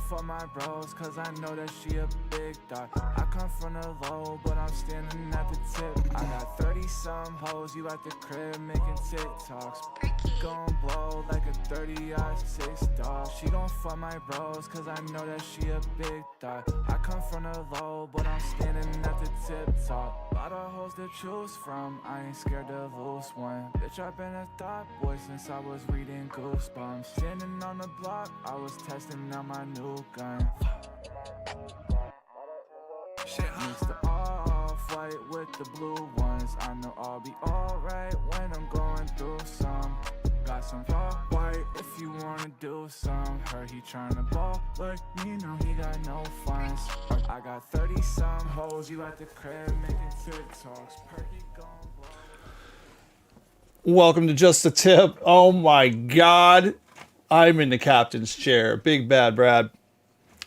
fuck my bros, cause I know that she a big dog. I come from the low, but I'm standing at the tip. I got 30-some hoes, you at the crib making TikToks. Gon' blow like a 30-6 dog. She gon' fuck my bros, cause I know that she a big dog. I come from the low, but I'm standing at the tip top. Lot of hoes to choose from, I ain't scared to lose one. Bitch, I've been a thought boy since I was reading Goosebumps. Standing on the block, I was testing out my new gun. Mix the off-white with the blue ones. I know I'll be alright when I'm going through some. Got some raw white if you wanna do some. Heard he tryna ball like me, now he got no funds. I got 30-some hoes, you at the crib making TikToks. Perky gon' blow. Welcome to Just a Tip. Oh my God. I'm in the captain's chair. Big Bad Brad.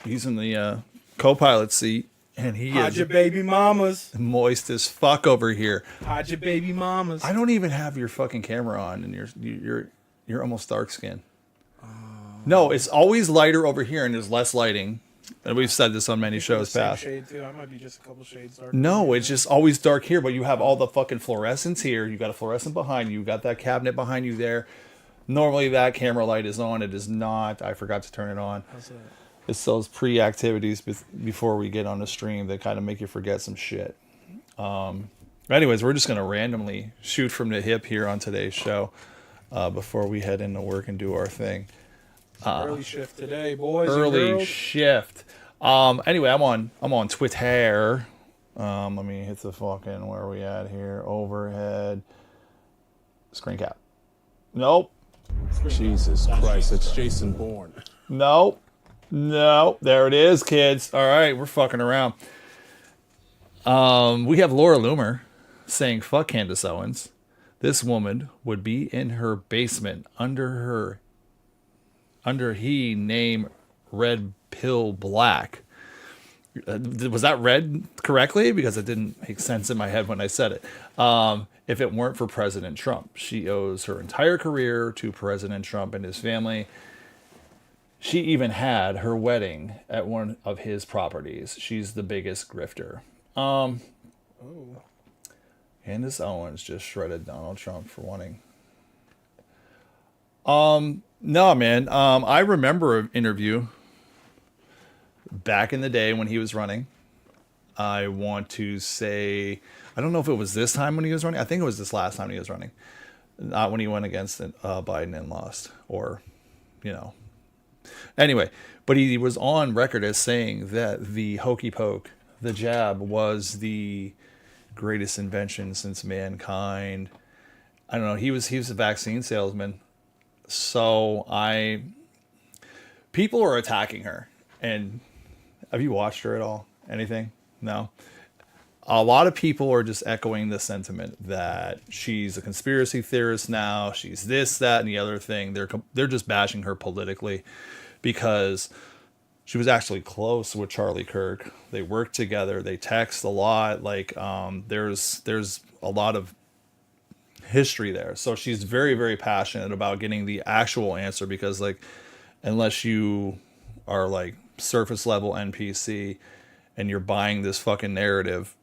He's in the co-pilot seat. And he Hide is your baby mamas. moist as fuck over here. Hide your baby mamas. I don't even have your fucking camera on, and you're almost dark skinned. No, it's always lighter over here, and there's less lighting. And we've said this on many shows past. Shade too. I might be just a couple shades darker. No, it's just always dark here, but you have all the fucking fluorescents here. You got a fluorescent behind you. You got that cabinet behind you there. Normally that camera light is on. It is not. I forgot to turn it on. How's that? It's those pre-activities before we get on the stream that kind of make you forget some shit. Anyways, we're just going to randomly shoot from the hip here on today's show before we head into work and do our thing. Early shift today, boys. and Early girls. shift. Anyway, I'm on Twitter. Let me hit the fucking, where are we at here? Overhead. Screen cap. Nope. Jesus Christ, it's Jason Bourne. Nope. No, there it is, kids. All right, we're fucking around. We have Laura Loomer saying, fuck Candace Owens. This woman would be in her basement under he name Red Pill Black. Was that read correctly? Because it didn't make sense in my head when I said it. If it weren't for President Trump. She owes her entire career to President Trump and his family. She even had her wedding at one of his properties. She's the biggest grifter. Candace Owens just shredded Donald Trump for wanting. No, man. I remember an interview back in the day when he was running. I want to say, I don't know if it was this time when he was running. I think it was this last time he was running. Not when he went against Biden and lost, or, you know. Anyway, but he was on record as saying that the hokey poke, the jab, was the greatest invention since mankind. I don't know. He was a vaccine salesman. So people are attacking her. And have you watched her at all? Anything? No. A lot of people are just echoing the sentiment that she's a conspiracy theorist now. She's this, that, and the other thing. They're just bashing her politically because she was actually close with Charlie Kirk. They worked together. They text a lot. Like, there's a lot of history there. So she's very, very passionate about getting the actual answer because, like, unless you are like surface level NPC and you're buying this fucking narrative,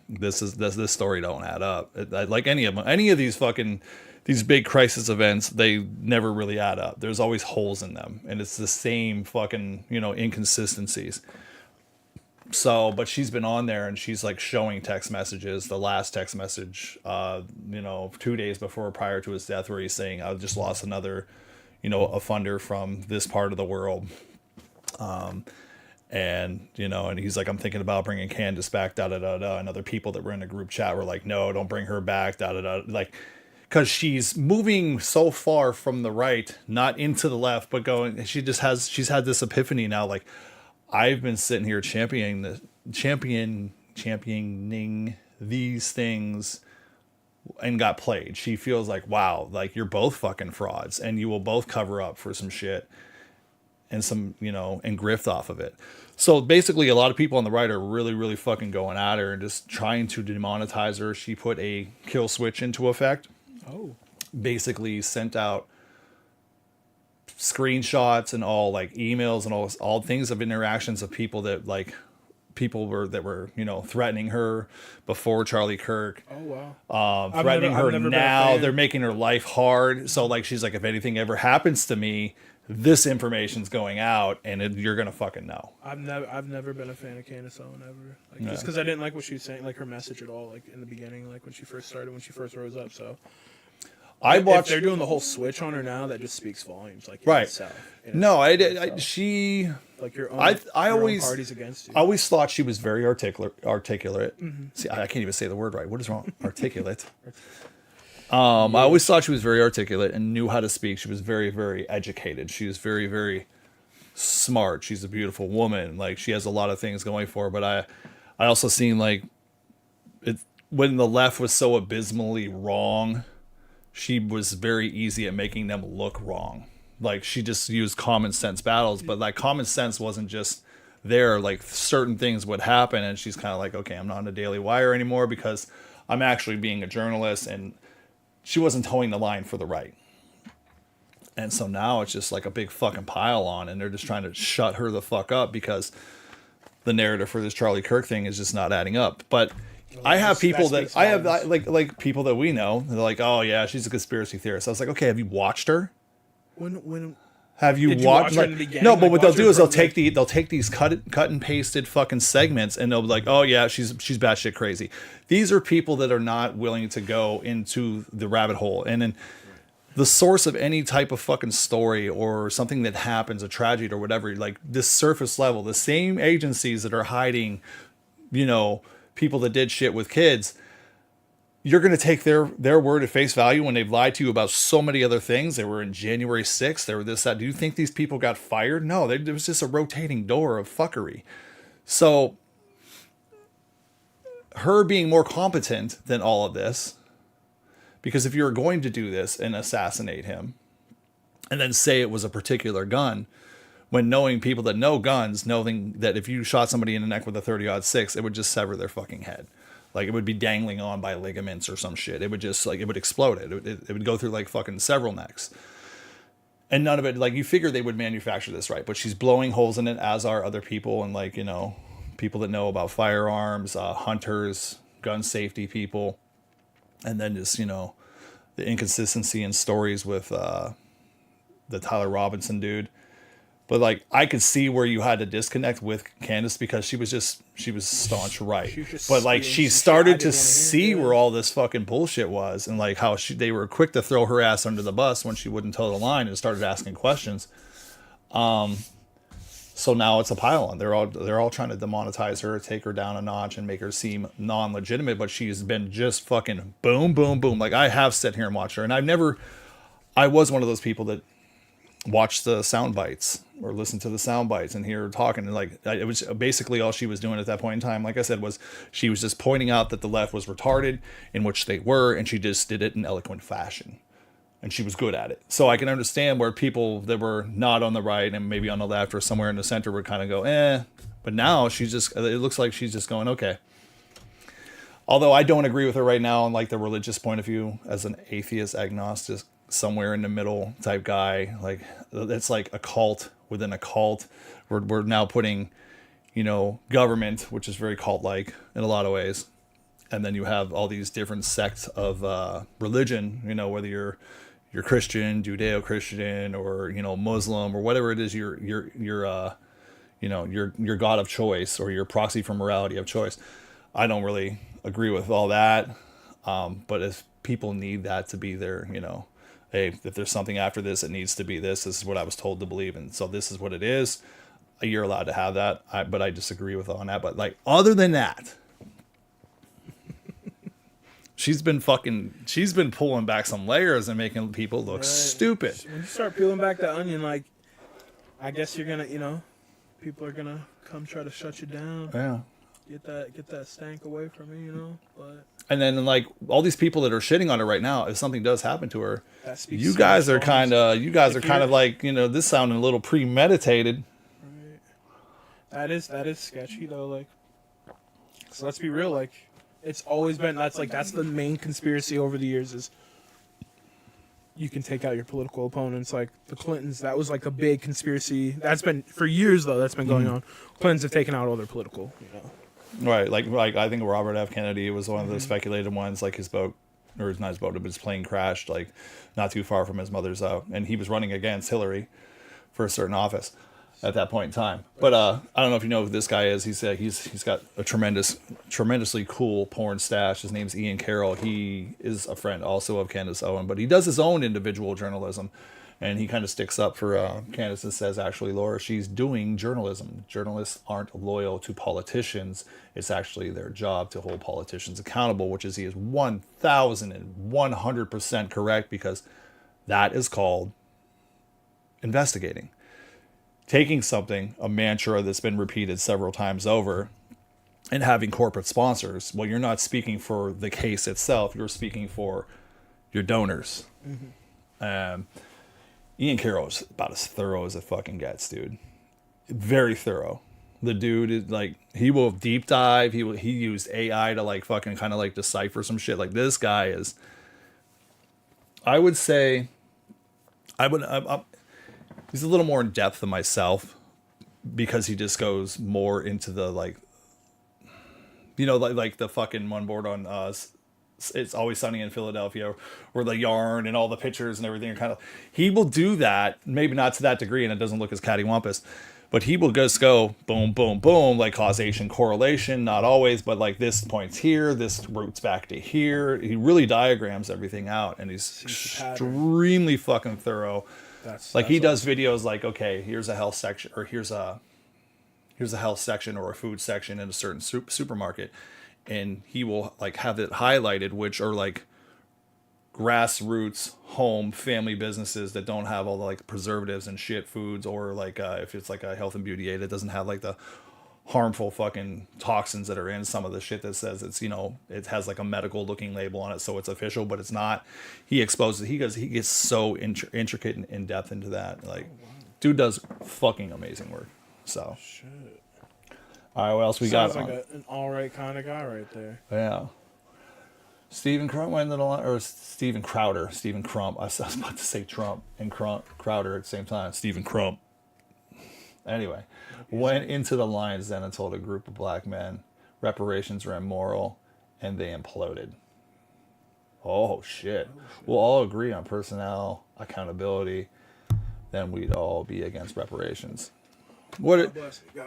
this story don't add up. Like any of these big crisis events, they never really add up. There's always holes in them, and it's the same fucking, inconsistencies. So, but she's been on there and she's like showing text messages. The last text message, 2 days prior to his death, where he's saying, I just lost another, a funder from this part of the world. And he's like, I'm thinking about bringing Candace back, da da da da. And other people that were in the group chat were like, no, don't bring her back, da da da. Like, because she's moving so far from the right, not into the left, but going. She's had this epiphany now. Like, I've been sitting here championing these things and got played. She feels like, wow, like you're both fucking frauds and you will both cover up for some shit and some, and grift off of it. So basically a lot of people on the right are really, really fucking going at her and just trying to demonetize her. She put a kill switch into effect. Oh. Basically sent out screenshots and all like emails and all things of interactions of people that like people were threatening her before Charlie Kirk. Oh wow. Threatening I've her never been a now. fan. They're making her life hard. So like she's like, if anything ever happens to me, this information's going out, and you're gonna fucking know. I've never been a fan of Candace Owen ever. Like just because I didn't like what she was saying, like her message at all, like in the beginning, like when she first rose up. So if they're doing the whole switch on her now, that just speaks volumes. Like Right. she like your own. I your own always party's against you. I always thought she was very articulate. Mm-hmm. See, I can't even say the word right. What is wrong? Articulate. I always thought she was very articulate and knew how to speak. She was very, very educated. She was very, very smart. She's a beautiful woman. Like she has a lot of things going for her. But I also seen like it when the left was so abysmally wrong, she was very easy at making them look wrong. Like she just used common sense battles, but like common sense wasn't just there. Like certain things would happen, and she's kind of like, okay, I'm not on the Daily Wire anymore because I'm actually being a journalist, and she wasn't towing the line for the right. And so now it's just like a big fucking pile on, and they're just trying to shut her the fuck up because the narrative for this Charlie Kirk thing is just not adding up. But I have people that I have like people that we know. They're like, oh yeah, she's a conspiracy theorist. I was like, okay, have you watched her? When Have you Did you watched? watch her Like, in the beginning? no, but Like, what they'll watch do her is from they'll take these cut and pasted fucking segments, and they'll be like, oh yeah, she's batshit crazy. These are people that are not willing to go into the rabbit hole, and then the source of any type of fucking story or something that happens, a tragedy or whatever, like this surface level, the same agencies that are hiding, people that did shit with kids. You're going to take their word at face value when they've lied to you about so many other things. They were in January 6th. They were this, that. Do you think these people got fired? No, it was just a rotating door of fuckery. So her being more competent than all of this, because if you're going to do this and assassinate him and then say it was a particular gun, when knowing people that know guns, knowing that if you shot somebody in the neck with a 30-06, it would just sever their fucking head. Like it would be dangling on by ligaments or some shit. It would just it would explode. It would go through like fucking several necks. And none of it, like you figure they would manufacture this right, but she's blowing holes in it, as are other people, and like, people that know about firearms, hunters, gun safety people. And then just, the inconsistency in stories with the Tyler Robinson dude. But like I could see where you had to disconnect with Candace because she was staunch right. But like she started to see where all this fucking bullshit was, and like how they were quick to throw her ass under the bus when she wouldn't toe the line and started asking questions. So now it's a pile-on. They're all trying to demonetize her, take her down a notch, and make her seem non-legitimate. But she's been just fucking boom, boom, boom. Like I have sat here and watched her, and I was one of those people that watch the sound bites or listen to the sound bites and hear her talking, and like it was basically all she was doing at that point in time, like I said, was she was just pointing out that the left was retarded, in which they were, and she just did it in eloquent fashion, and she was good at it. So I can understand where people that were not on the right and maybe on the left or somewhere in the center would kind of go but now it looks like she's just going okay. Although I don't agree with her right now on like the religious point of view, as an atheist agnostic, somewhere in the middle type guy. Like it's like a cult within a cult. We're now putting, government, which is very cult-like in a lot of ways, and then you have all these different sects of religion. Whether you're Christian, Judeo-Christian, or Muslim, or whatever it is, your God of choice or your proxy for morality of choice. I don't really agree with all that, but if people need that to be their, hey, if there's something after this, it needs to be this. This is what I was told to believe, and so this is what it is. You're allowed to have that, but I disagree with on that. But like, other than that, she's been pulling back some layers and making people look stupid. When you start peeling back the onion, like, I guess you're gonna, people are gonna come try to shut you down. Yeah. Get that stank away from me, But and then like all these people that are shitting on her right now, if something does happen to her, you guys are kind of like, this sounding a little premeditated. Right. That is sketchy though. Like, so let's be real. Like, it's always been that's the main conspiracy over the years is you can take out your political opponents. Like the Clintons, that was like a big conspiracy. That's been for years though. That's been going on. Clintons have taken out all their political. Right, like I think Robert F. Kennedy was one of the speculated ones. Like his boat, or not his boat, but his plane crashed like not too far from his mother's and he was running against Hillary for a certain office at that point in time. But I don't know if you know who this guy is. He's got a tremendously cool porn stash. His name's Ian Carroll. He is a friend also of Candace Owen, but he does his own individual journalism. And he kind of sticks up for Candace and says, actually, Laura, she's doing journalism. Journalists aren't loyal to politicians. It's actually their job to hold politicians accountable, which is he is 1,100% correct, because that is called investigating. Taking something, a mantra that's been repeated several times over, and having corporate sponsors. Well, you're not speaking for the case itself. You're speaking for your donors. Ian Carroll is about as thorough as it fucking gets, dude. Very thorough. The dude is like, he will deep dive. He used AI to like fucking kind of like decipher some shit. Like this guy is, I would say, he's a little more in depth than myself, because he just goes more into the like, you know, like the fucking one board on It's Always Sunny in Philadelphia, where the yarn and all the pictures and everything are kind of, he will do that, maybe not to that degree, and it doesn't look as cattywampus, but he will just go boom, boom, boom, like causation, correlation, not always, but like this points here, this roots back to here. He really diagrams everything out, and he's extremely fucking thorough. He does videos like, okay, here's a health section, or here's a health section or a food section in a certain supermarket. And he will like have it highlighted, which are like grassroots home family businesses that don't have all the like preservatives and shit foods, or like if it's like a health and beauty aid, it doesn't have like the harmful fucking toxins that are in some of the shit that says it's, you know, it has like a medical looking label on it, so it's official, but it's not. He exposes, he gets so intricate and in depth into that. Like, dude does fucking amazing work. So shit. All right, what else we got? Sounds like an all right kind of guy right there. Yeah. Stephen Crump went into the line, or Stephen Crowder. Stephen Crump. I was about to say Trump and Crowder at the same time. Stephen Crump. Anyway, went into the Lions Den and told a group of black men reparations are immoral, and they imploded. Oh, shit. We'll all agree on personnel accountability, then we'd all be against reparations.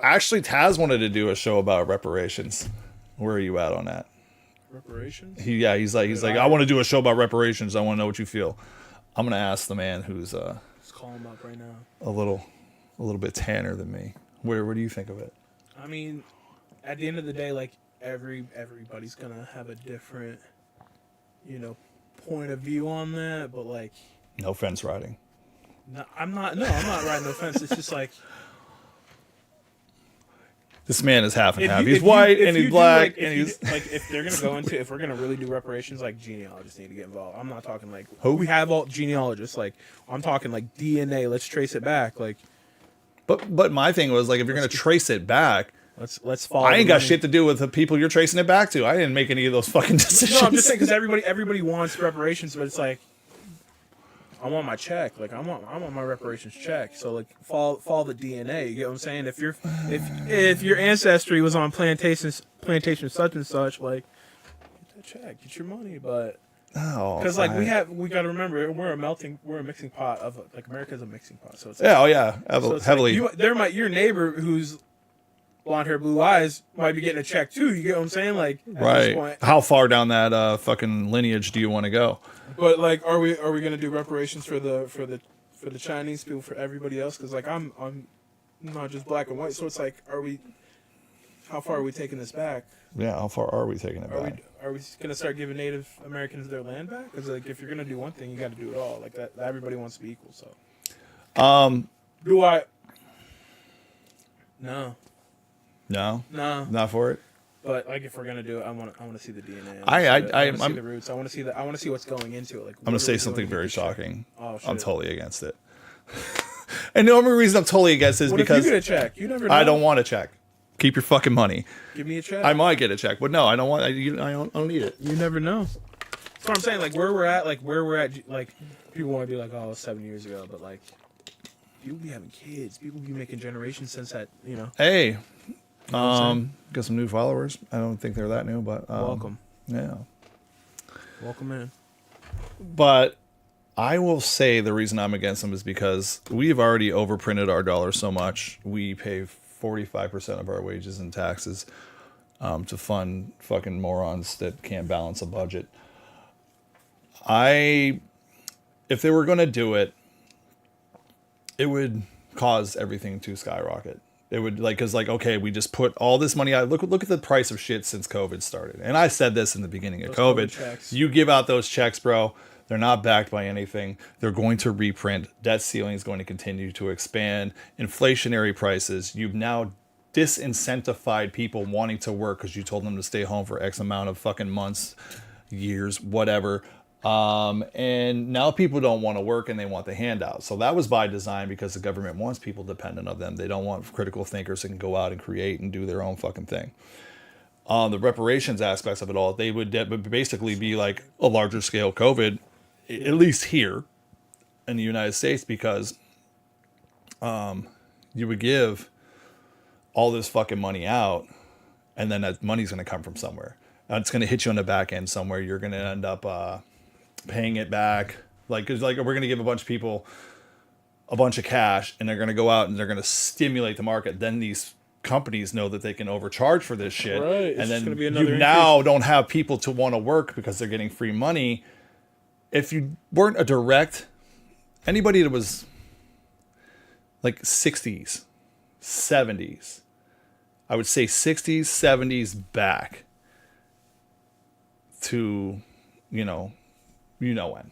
Actually, Taz wanted to do a show about reparations. Where are you at on that? Reparations? He's like, I want to do a show about reparations. I want to know what you feel. I'm gonna ask the man who's let's call him up right now. A little bit tanner than me. Where do you think of it? I mean, at the end of the day, like everybody's gonna have a different, you know, point of view on that. But like, no fence riding. No, I'm not riding the fence. It's just like, this man is half and half. He's white and he's black, and he's like, if they're gonna go into, if we're gonna really do reparations, like genealogists need to get involved. I'm not talking like who? We have all genealogists. Like, I'm talking like DNA. Let's trace it back. Like, but my thing was like, if you're gonna trace it back, let's follow. I ain't got shit to do with the people you're tracing it back to. I didn't make any of those fucking decisions. No, I'm just saying, because everybody wants reparations, but it's like, I want my check. Like, I want my reparations check. So like, follow the DNA. You get what I'm saying? If your ancestry was on plantation such and such, like, get that check, get your money. But because like we got to remember, we're a mixing pot of, like, America's a mixing pot. So it's like, heavily. Like, your neighbor who's blonde hair, blue eyes might be getting a check too. You get what I'm saying? Like, at this point, how far down that fucking lineage do you want to go? But like, are we gonna do reparations for the Chinese people, for everybody else? Because like, I'm not just black and white. So it's like, how far are we taking this back? Yeah, how far are we taking it back? Are we gonna start giving Native Americans their land back? Because like, if you're gonna do one thing, you got to do it all. Like that, everybody wants to be equal. So, do I? No, not for it. But like, if we're gonna do it, I want to see the DNA. I want to see the roots. I want to see what's going into it. Like, I'm gonna say something very shocking. Oh, shit. I'm totally against it. And the only reason I'm totally against it is because if you get a check, you never know. I don't want a check. Keep your fucking money. Give me a check. I might get a check, but no, I don't want. I don't need it. You never know. That's what I'm saying. Like where we're at, like people want to be like, oh, 7 years ago, but like people be having kids, people be making generations since that, you know. Hey, got some new followers. I don't think they're that new, but Welcome. Yeah. Welcome in. But I will say the reason I'm against them is because we've already overprinted our dollar so much. We pay 45% of our wages in taxes to fund fucking morons that can't balance a budget. If they were going to do it, it would cause everything to skyrocket. It would okay, we just put all this money out. Look at the price of shit since COVID started. And I said this in the beginning of COVID. You give out those checks, bro. They're not backed by anything. They're going to reprint. Debt ceiling is going to continue to expand. Inflationary prices. You've now disincentivized people wanting to work because you told them to stay home for X amount of fucking months, years, whatever. And now people don't want to work and they want the handout. So that was by design because the government wants people dependent of them. They don't want critical thinkers that can go out and create and do their own fucking thing. The reparations aspects of it all, they would basically be like a larger scale COVID, at least here in the United States, because you would give all this fucking money out and then that money's going to come from somewhere. It's going to hit you on the back end somewhere. You're going to end up paying it back. Because we're going to give a bunch of people a bunch of cash and they're going to go out and they're going to stimulate the market. Then these companies know that they can overcharge for this shit. Right. And then you now don't have people to want to work because they're getting free money. If you weren't a direct, anybody that was like 60s, 70s, I would say 60s, 70s back to, when,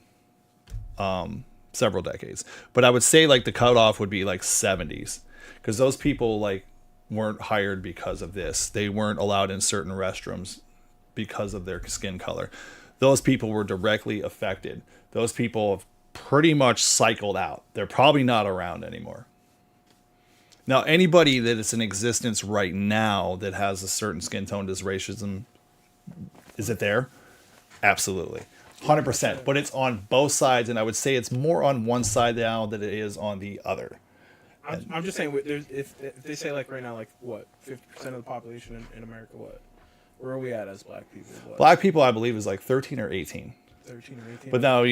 several decades. But I would say like the cutoff would be like 70s, because those people weren't hired because of this. They weren't allowed in certain restrooms because of their skin color. Those people were directly affected. Those people have pretty much cycled out. They're probably not around anymore. Now, anybody that is in existence right now that has a certain skin tone does racism, is it there? Absolutely. 100%. But it's on both sides, and I would say it's more on one side now than it is on the other. I'm just saying, if they say right now, what, 50% of the population in America, what? Where are we at as black people? What? Black people, I believe, is 13 or 18. 13 or 18. But now,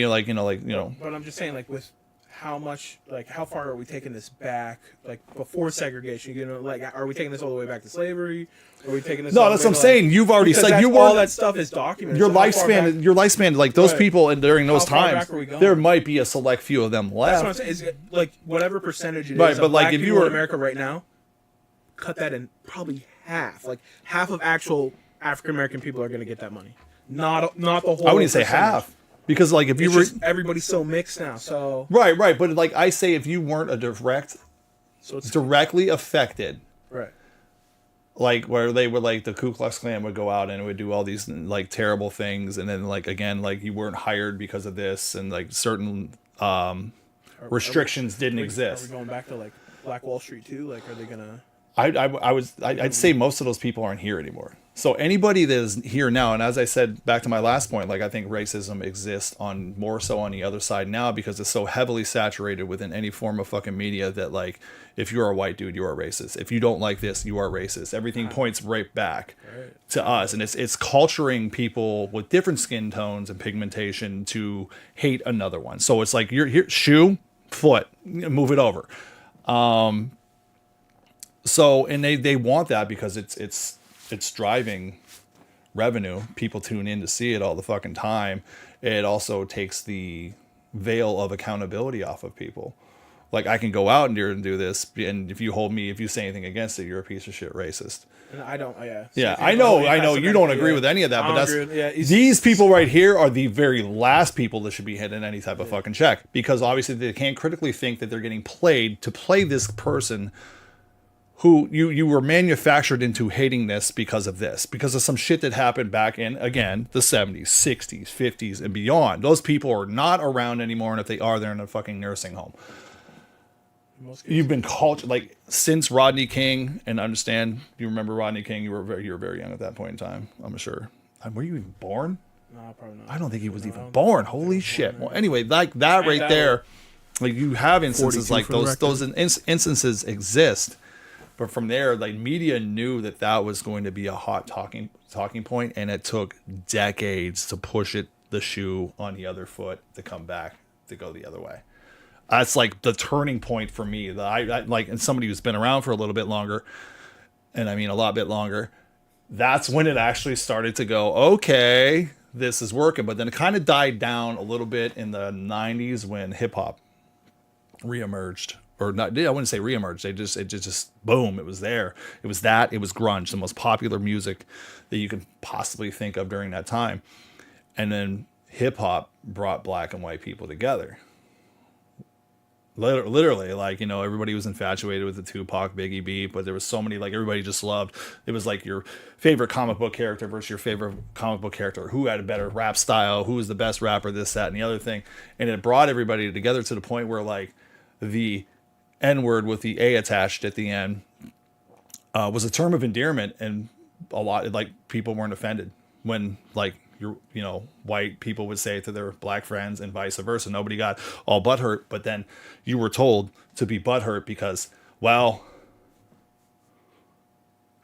But I'm just saying, with how much, how far are we taking this back, before segregation? Are we taking this all the way back to slavery? Are we taking this? No, that's what I'm saying. You've already said all that stuff is documented. Your lifespan, those people, and during those times, there might be a select few of them left. That's what I'm saying. Is whatever percentage it right, is but of black if people you were in America right now, cut that in probably half. Half of actual African American people are going to get that money. Not the whole. I wouldn't say half. Because if you were, everybody's so mixed now. So right, but I say, if you weren't a directly affected, right, where they would the Ku Klux Klan would go out and it would do all these terrible things, and then again you weren't hired because of this, and certain restrictions didn't exist. Are we going back to Black Wall Street too? Are they gonna? I'd say most of those people aren't here anymore. So anybody that is here now, and as I said back to my last point, I think racism exists more so on the other side now, because it's so heavily saturated within any form of fucking media that if you're a white dude, you're a racist. If you don't like this, you are racist. Everything points right back to us, and it's culturing people with different skin tones and pigmentation to hate another one. So it's you're here, shoe, foot, move it over. So, and they want that because it's driving revenue. People tune in to see it all the fucking time. It also takes the veil of accountability off of people. I can go out and do this, and if you say anything against it, you're a piece of shit racist. And I don't. Yeah. Yeah, I know. You don't agree with any of that, but these people right here are the very last people that should be hitting any type of fucking check, because obviously they can't critically think that they're getting played to play this person who you were manufactured into hating this because of some shit that happened back in, again, the 70s, 60s, 50s, and beyond. Those people are not around anymore, and if they are, they're in a fucking nursing home. You've been cultured, since Rodney King, and understand, you remember Rodney King, you were very young at that point in time, I'm sure. Were you even born? No, probably not. I don't think he was No, I even don't born. think he was Holy born, shit. man. Well, anyway, like that right that there, like you have instances 42 like for the those record. instances exist. But from there, like media knew that that was going to be a hot talking point, and it took decades to push the shoe on the other foot to come back to go the other way. That's like the turning point for me. I like, and somebody who's been around for a little bit longer, and I mean a lot bit longer. That's when it actually started to go, okay, this is working. But then it kind of died down a little bit in the 90s when hip hop reemerged. Or not, I wouldn't say reemerged. It just boom, it was there. It was grunge, the most popular music that you could possibly think of during that time. And then hip hop brought black and white people together. Literally, like, you know, everybody was infatuated with the Tupac Biggie beat, but there was so many, like, everybody just loved. It was like your favorite comic book character versus your favorite comic book character. Who had a better rap style? Who was the best rapper? This, that, and the other thing. And it brought everybody together to the point where, like, the N-word with the A attached at the end was a term of endearment, and a lot, like, people weren't offended when, like, you know, white people would say it to their black friends and vice versa. Nobody got all butthurt, but then you were told to be butthurt because, well,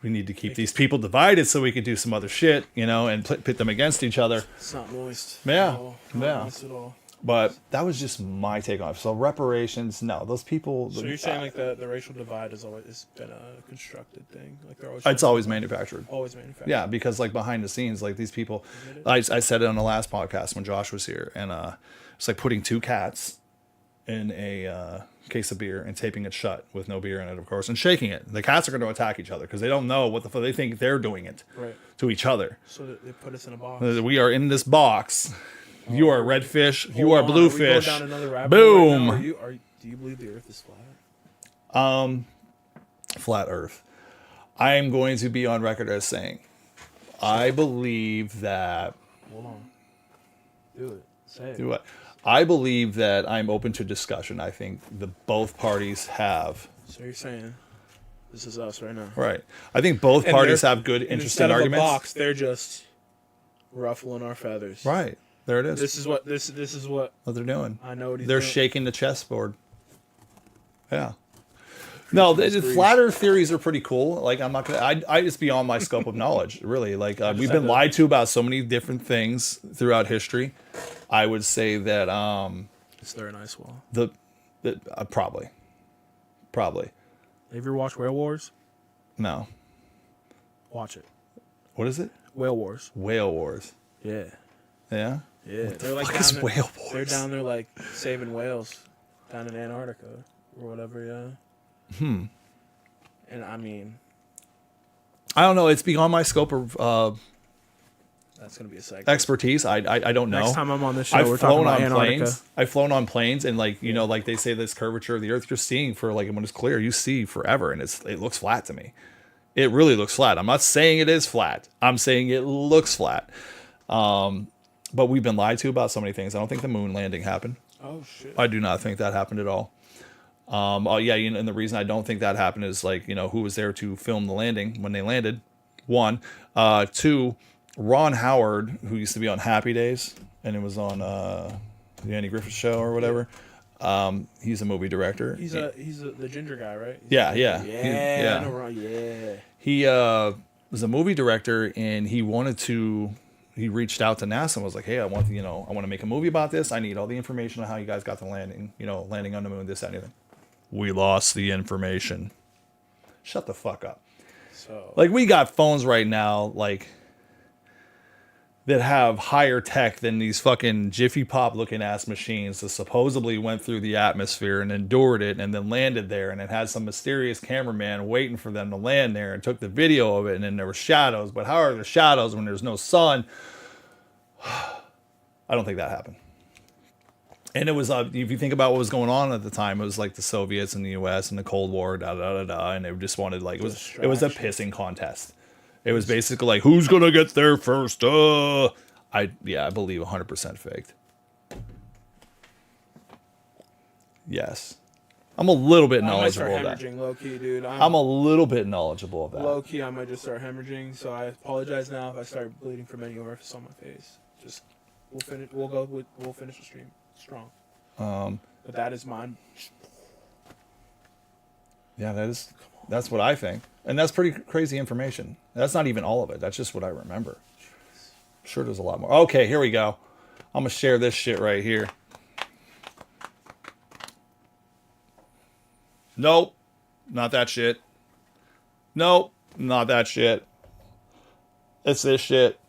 we need to keep these people divided so we could do some other shit, you know, and pit them against each other. It's not moist. Yeah, at all. yeah. Not moist at all. But that was just my take on it. So reparations, no, those people. So you're saying like the racial divide has always been a constructed thing? Like they're always It's always manufactured. always manufactured. Yeah, because like behind the scenes, like these people, I said it on the last podcast when Josh was here, and it's like putting two cats in a case of beer and taping it shut with no beer in it, of course, and shaking it. The cats are going to attack each other because they don't know what the fuck they think they're doing it Right. to each other. So they put us in a box. We are in this box. You are redfish. You are Hold on, bluefish. we going down another rabbit Boom. hole right now? Do you believe the Earth is flat? Flat Earth. I am going to be on record as saying, I believe that. Hold on. Do it. Say it. Do what? I believe that I'm open to discussion. I think the both parties have. So you're saying this is us right now? Right. I think both And parties they're- have good, and interesting instead arguments. Of a box, they're just ruffling our feathers. Right. There it is. This is what What they're doing. I know. What he's They're doing. shaking the chessboard. Yeah. No, the Grease. flat Earth theories are pretty cool. Like, I'm not gonna. I just beyond my scope of knowledge. Really, like we've been lied to about so many different things throughout history. I would say that Is there an ice wall? the probably. Have you ever watched Whale Wars? No. Watch it. What is it? Whale Wars. Whale Wars. Yeah. Yeah. Yeah. They're like fuck is down there, Whale Wars? They're down there like saving whales down in Antarctica or whatever. Yeah. And I mean, I don't know. It's beyond my scope of that's gonna be a segment. expertise. I don't know. Next time I'm on this show, I've we're talking flown about on Antarctica. planes. I've flown on planes, and like you know, like they say, this curvature of the Earth, you're seeing for like when it's clear, you see forever, and it looks flat to me. It really looks flat. I'm not saying it is flat. I'm saying it looks flat. But we've been lied to about so many things. I don't think the moon landing happened. Oh shit. I do not think that happened at all. Oh yeah, you know, and the reason I don't think that happened is like, you know, who was there to film the landing when they landed? One, two, Ron Howard, who used to be on Happy Days, and it was on the Andy Griffith Show or whatever. He's a movie director. He's the ginger guy, right? Yeah. Yeah. I know Ron, yeah. He was a movie director, and he reached out to NASA and was like, hey, I want to make a movie about this. I need all the information on how you guys got the landing on the moon, this, that, and anything. We lost the information. Shut the fuck up. So Like, we got phones right now, like, that have higher tech than these fucking Jiffy Pop looking ass machines that supposedly went through the atmosphere and endured it and then landed there, and it had some mysterious cameraman waiting for them to land there and took the video of it, and then there were shadows. But how are there shadows when there's no sun? I don't think that happened. And it was, if you think about what was going on at the time, it was like the Soviets and the U.S. and the Cold War, and they just wanted, like, it was a pissing contest. It was basically like, who's gonna get there first? I believe 100% faked. Yes, I'm a little bit I might knowledgeable start of that. hemorrhaging low key, dude. I'm a little bit knowledgeable of that. low key. I might just start hemorrhaging. So I apologize now if I start bleeding from any orifice on my face. Just we'll finish the stream strong. But that is mine. Yeah, that's what I think, and that's pretty crazy information. That's not even all of it. That's just what I remember. I'm sure there's a lot more. Okay, here we go. I'm gonna share this shit right here. Nope, not that shit. Nope, not that shit. It's this shit.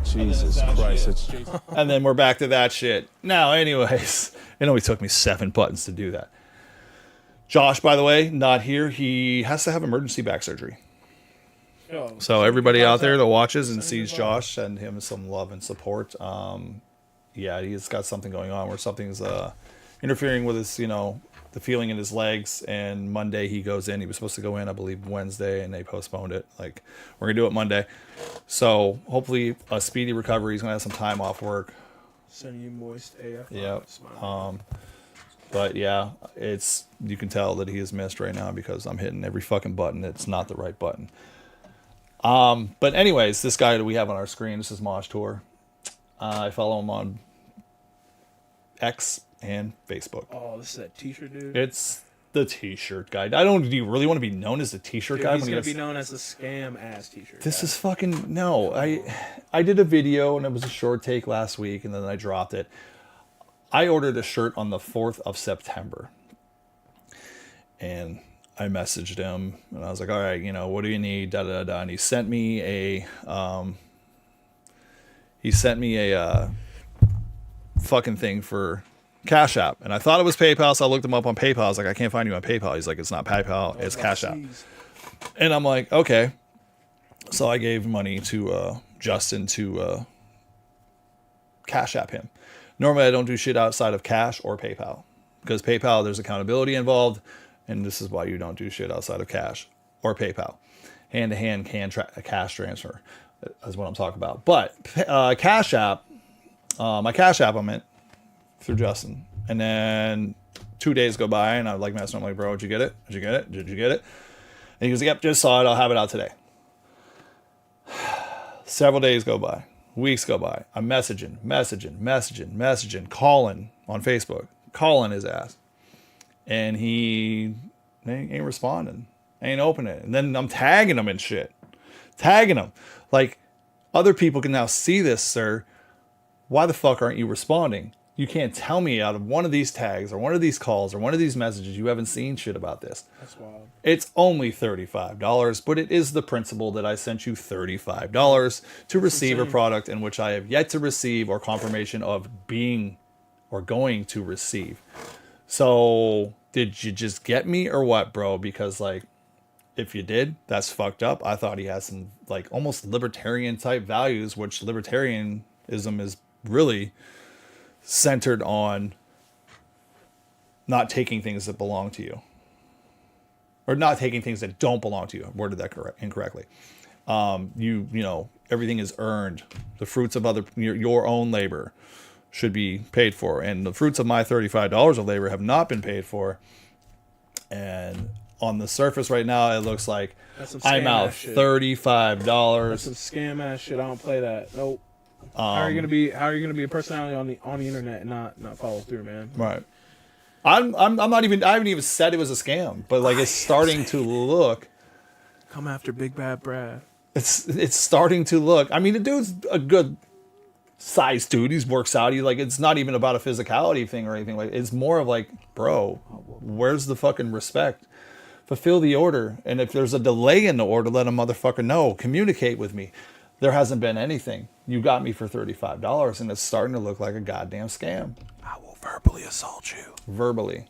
Jesus Christ, it's Jason. And then we're back to that shit. Now, anyways, it only took me 7 buttons to do that. Josh, by the way, not here. He has to have emergency back surgery. Yo, So everybody out there that watches and sees Josh, send him some love and support. Yeah, he's got something going on where something's interfering with his, the feeling in his legs. And Monday he goes in. He was supposed to go in, I believe, Wednesday, and they postponed it. Like, we're gonna do it Monday. So hopefully a speedy recovery. He's gonna have some time off work. Send you moist AF. Yep. But yeah, you can tell that he is missed right now because I'm hitting every fucking button. It's not the right button. But anyways, this guy that we have on our screen, this is Mosh Tour. I follow him on X and Facebook. Oh, this is that t-shirt dude. It's the t-shirt guy. Do you really want to be known as the t-shirt guy? He's gonna be known as the scam ass t-shirt. This guy. is fucking no. I did a video and it was a short take last week and then I dropped it. I ordered a shirt on the 4th of September. And I messaged him and I was like, all right, what do you need? Da da da. And he sent me a fucking thing for Cash App. And I thought it was PayPal, so I looked him up on PayPal. I was like, I can't find you on PayPal. He's like, it's not PayPal, it's Cash App. And I'm like, okay. So I gave money to Justin to Cash App him. Normally I don't do shit outside of Cash or PayPal. Because PayPal, there's accountability involved. And this is why you don't do shit outside of Cash or PayPal. Hand-to-hand cash transfer is what I'm talking about. But Cash App, my Cash App I'm in through Justin. And then 2 days go by and I'm like messing. I'm like, bro, did you get it? Did you get it? Did you get it? And he goes, yep, just saw it. I'll have it out today. Several days go by. Weeks go by. I'm messaging, calling on Facebook, calling his ass. And he ain't responding. Ain't opening it. And then I'm tagging him and shit. Tagging him. Like, other people can now see this, sir. Why the fuck aren't you responding? You can't tell me out of one of these tags or one of these calls or one of these messages you haven't seen shit about this. That's wild. It's only $35, but it is the principle that I sent you $35 to receive a product in which I have yet to receive or confirmation of being or going to receive. So did you just get me or what, bro? Because like, if you did, that's fucked up. I thought he had some like almost libertarian type values, which libertarianism is really centered on not taking things that belong to you, or not taking things that don't belong to you. I worded that incorrectly. Everything is earned. The fruits of your own labor should be paid for, and the fruits of my $35 of labor have not been paid for. And on the surface right now, it looks like I'm out $35. That's some scam ass shit. I don't play that. Nope. How are you gonna be a personality on the internet and not follow through, man? Right. I'm not even. I haven't even said it was a scam, but like it's starting to look. Come after Big Bad Brad. It's starting to look. I mean, the dude's a good size dude. He works out. It's not even about a physicality thing or anything. Like, it's more of like, bro, where's the fucking respect? Fulfill the order, and if there's a delay in the order, let a motherfucker know. Communicate with me. There hasn't been anything. You got me for $35, and it's starting to look like a goddamn scam. I will verbally assault you. Verbally.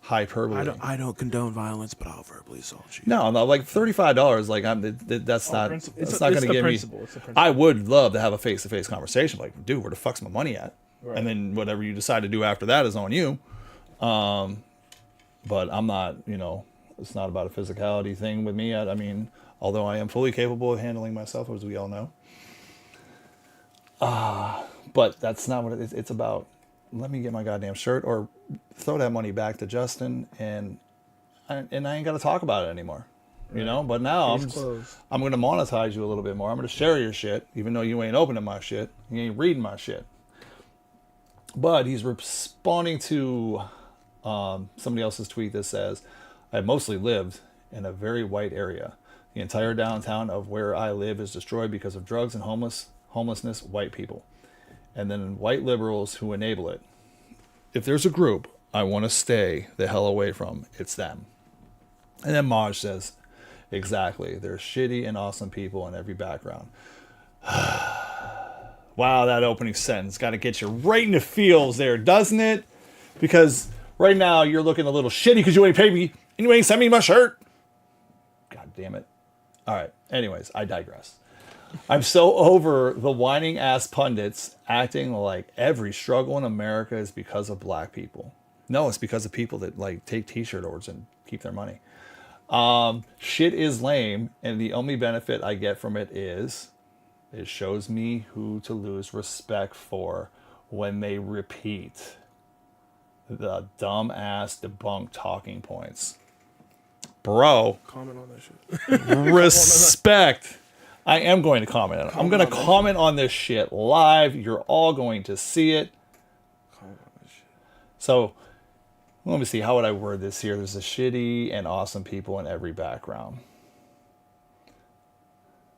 Hyperbole. I don't condone violence, but I'll verbally assault you. No, like $35. Like that's not going to give me. I would love to have a face-to-face conversation. Like, dude, where the fuck's my money at? Right. And then whatever you decide to do after that is on you. But I'm not. It's not about a physicality thing with me. I mean, although I am fully capable of handling myself, as we all know. But that's not what it's about. Let me get my goddamn shirt or throw that money back to Justin, and I ain't got to talk about it anymore. you know. But now Case closed. I'm going to monetize you a little bit more. I'm going to share your shit, even though you ain't opening my shit. You ain't reading my shit. But he's responding to somebody else's tweet that says, I mostly lived in a very white area. The entire downtown of where I live is destroyed because of drugs and homelessness, white people. And then white liberals who enable it. If there's a group I want to stay the hell away from, it's them. And then Maj says, exactly. There's shitty and awesome people in every background. Wow, that opening sentence got to get you right in the feels there, doesn't it? Because right now you're looking a little shitty because you ain't paid me and you ain't sent me my shirt. God damn it. All right. Anyways, I digress. I'm so over the whining ass pundits acting like every struggle in America is because of black people. No, it's because of people that like take t-shirt orders and keep their money. Shit is lame, and the only benefit I get from it is it shows me who to lose respect for when they repeat the dumb-ass debunked talking points. Bro. Comment on that shit. Respect. I am going to comment on it. I'm going to comment on this shit live. You're all going to see it. Comment on that shit. So, let me see. How would I word this here? There's a shitty and awesome people in every background.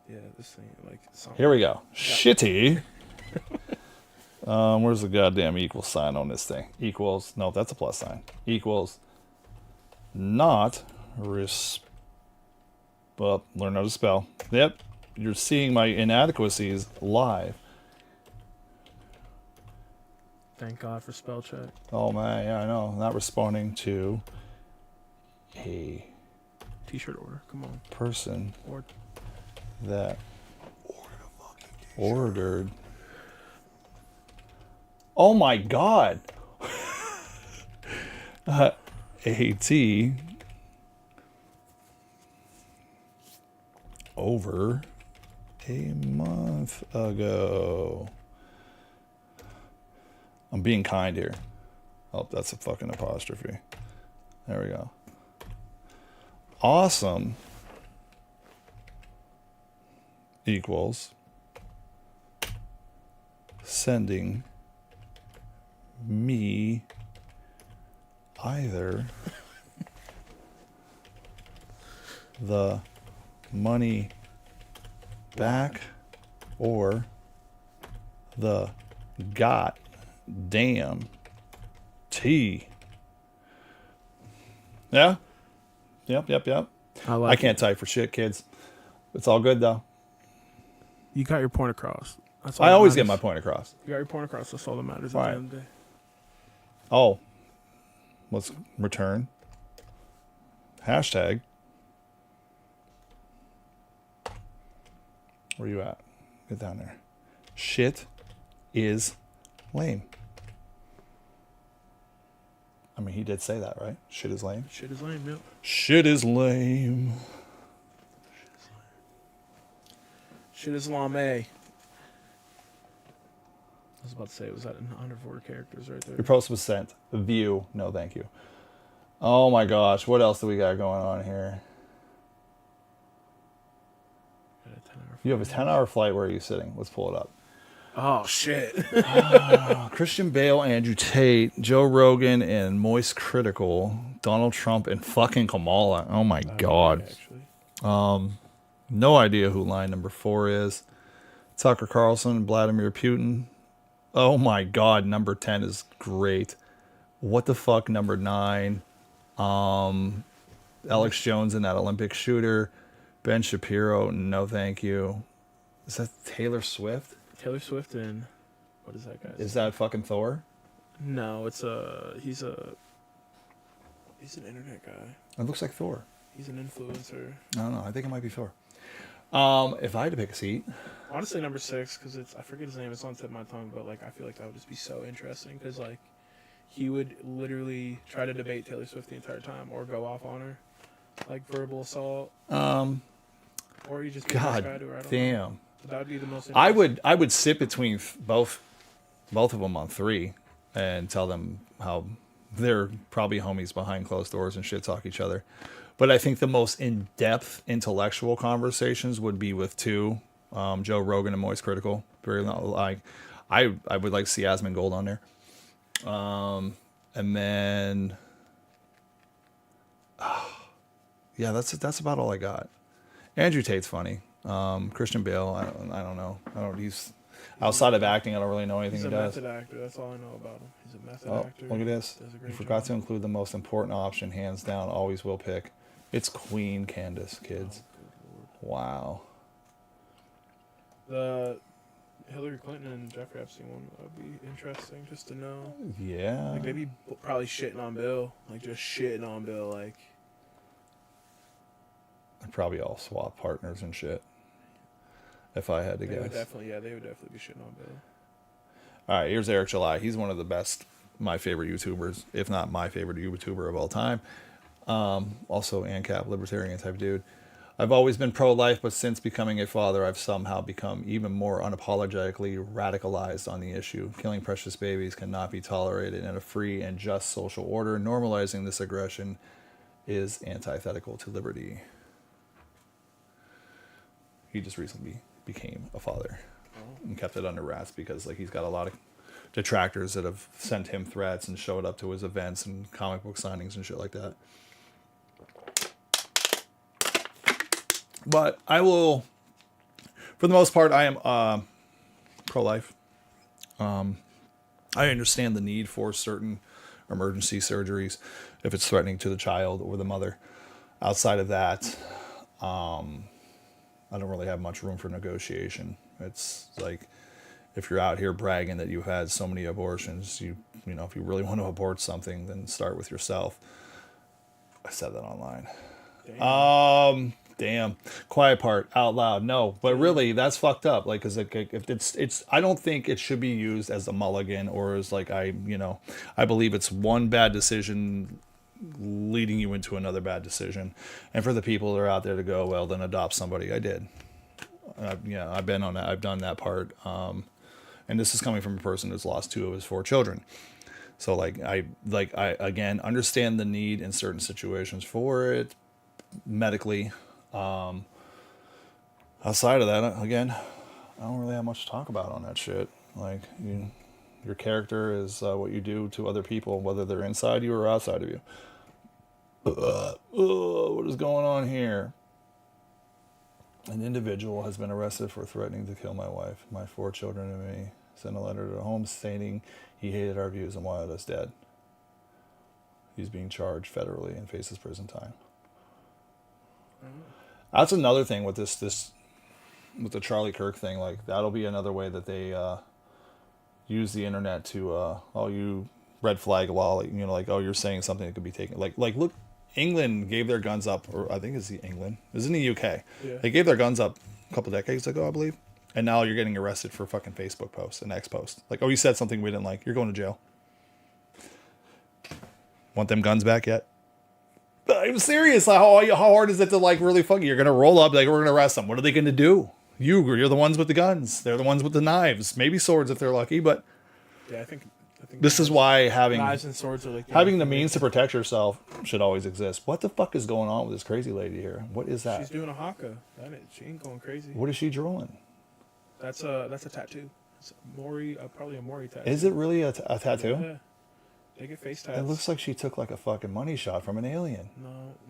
Yeah, this thing, like... Here we go. Yeah. Shitty. Where's the goddamn equal sign on this thing? Equals... No, that's a plus sign. Equals... Not... Well, learn how to spell. Yep. You're seeing my inadequacies live. Thank God for spell check. Oh, man. Yeah, I know. Not responding to a... T-shirt order. Come on. Person... Or... that ordered. Oh my God. AT over a month ago. I'm being kind here. Oh, that's a fucking apostrophe. There we go. Awesome equals sending me either the money back or the goddamn tea. Yeah? Yep. I can't type for shit, kids. It's all good though. You got your point across. That's all I that always matters. get my point across. You got your point across. That's all that matters All at right. the end of the day. Oh, let's return. Hashtag. Where you at? Get down there. Shit is lame. I mean, he did say that, right? Shit is lame. Shit is lame, yep. Shit is lame. Shit is lame. I was about to say, was that in 104 characters right there? Your post was sent. View. No, thank you. Oh my gosh. What else do we got going on here? You have a 10-hour flight. Where are you sitting? Let's pull it up. Oh, shit. Christian Bale, Andrew Tate, Joe Rogan, and Moist Critical, Donald Trump, and fucking Kamala. Oh my God. Actually. No idea who line number 4 is. Tucker Carlson, Vladimir Putin. Oh my God, number 10 is great. What the fuck, number 9? Alex Jones and that Olympic shooter. Ben Shapiro, no thank you. Is that Taylor Swift? Taylor Swift and what is that guy? Is that fucking Thor? No, it's he's an internet guy. It looks like Thor. He's an influencer. I don't know. I think it might be Thor. If I had to pick a seat, Honestly, number 6 because I forget his name. It's on the tip of my tongue, but like I feel like that would just be so interesting because like he would literally try to debate Taylor Swift the entire time or go off on her, like verbal assault. Or you just be a nice guy God to her. I don't know. damn. That would be the most. I would sit between both of them on 3 and tell them how they're probably homies behind closed doors and shit talk each other. But I think the most in-depth intellectual conversations would be with two, Joe Rogan and Moist Critical. Very like, I would like to see Asmongold on there. And then, yeah, that's about all I got. Andrew Tate's funny. Christian Bale, I don't know. He's outside of acting. I don't really know anything He's he a does. method actor. That's all I know about him. He's a method Oh, actor. look at this. Does a You great forgot job. to include the most important option, hands down. Always will pick. It's Queen Candace, kids. Wow. The Hillary Clinton and Jeffrey Epstein one would be interesting just to know. Yeah. Like maybe probably shitting on Bill, like just shitting on Bill, like. They'd probably all swap partners and shit. If I had to They would guess. definitely be shitting on Bill. All right, here's Eric July. He's one of the best, my favorite YouTubers, if not my favorite YouTuber of all time. Also ANCAP, libertarian type dude. I've always been pro-life, but since becoming a father, I've somehow become even more unapologetically radicalized on the issue. Killing precious babies cannot be tolerated in a free and just social order. Normalizing this aggression is antithetical to liberty. He just recently became a father and kept it under wraps because like he's got a lot of detractors that have sent him threats and showed up to his events and comic book signings and shit like that. But I will, for the most part, I am pro-life. I understand the need for certain emergency surgeries if it's threatening to the child or the mother. Outside of that, I don't really have much room for negotiation. It's like if you're out here bragging that you've had so many abortions, you know, if you really want to abort something, then start with yourself. I said that online. Damn. Quiet part out loud. No, but really that's fucked up. Like, cause if it's, I don't think it should be used as a mulligan or as like, I believe it's one bad decision leading you into another bad decision. And for the people that are out there to go, well, then adopt somebody. I did. I've been on that. I've done that part. And this is coming from a person who's lost 2 of his 4 children. So I again understand the need in certain situations for it medically. Outside of that, again, I don't really have much to talk about on that shit. Like your character is what you do to other people, whether they're inside you or outside of you. What is going on here? An individual has been arrested for threatening to kill my wife, my 4 children, and me. Sent a letter to home stating he hated our views and wanted us dead. He's being charged federally and faces prison time. That's another thing with this with the Charlie Kirk thing. Like that'll be another way that they use the internet to you red flag law. Like, you know, like, oh, you're saying something that could be taken. Like look, England gave their guns up, or I think it's England. It was in the UK. Yeah. They gave their guns up a couple decades ago, I believe. And now you're getting arrested for fucking Facebook posts and X post. Like, oh, you said something we didn't like. You're going to jail. Want them guns back yet? I'm serious. How hard is it to like really fuck? You're gonna roll up, like we're gonna arrest them. What are they gonna do? You're the ones with the guns. They're the ones with the knives. Maybe swords if they're lucky. But Yeah, I think this is why having knives and swords are like having the means to protect yourself should always exist. What the fuck is going on with this crazy lady here? What is that? She's doing a haka. She ain't going crazy. What is she drooling? That's a tattoo. It's Maury, probably a Maury tattoo. Is it really a tattoo? Yeah. They get face tats. It looks like she took like a fucking money shot from an alien.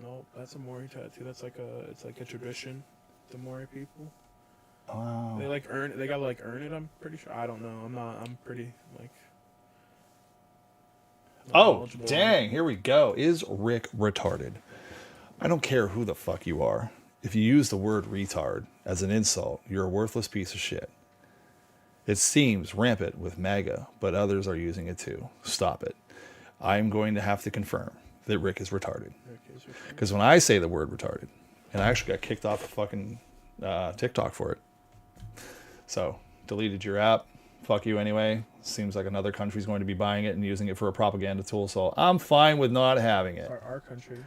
No, that's a Maury tattoo. That's it's like a tradition. The Maury people. Wow. They like earn. They gotta like earn it. I'm pretty sure. I don't know. I'm pretty like. Oh, knowledgeable. dang. Here we go. Is Rick retarded? I don't care who the fuck you are. If you use the word retard as an insult, you're a worthless piece of shit. It seems rampant with MAGA, but others are using it too. Stop it. I'm going to have to confirm that Rick is retarded. Because when I say the word retarded, and I actually got kicked off of fucking TikTok for it. So, deleted your app. Fuck you anyway. Seems like another country's going to be buying it and using it for a propaganda tool, so I'm fine with not having it. Our country.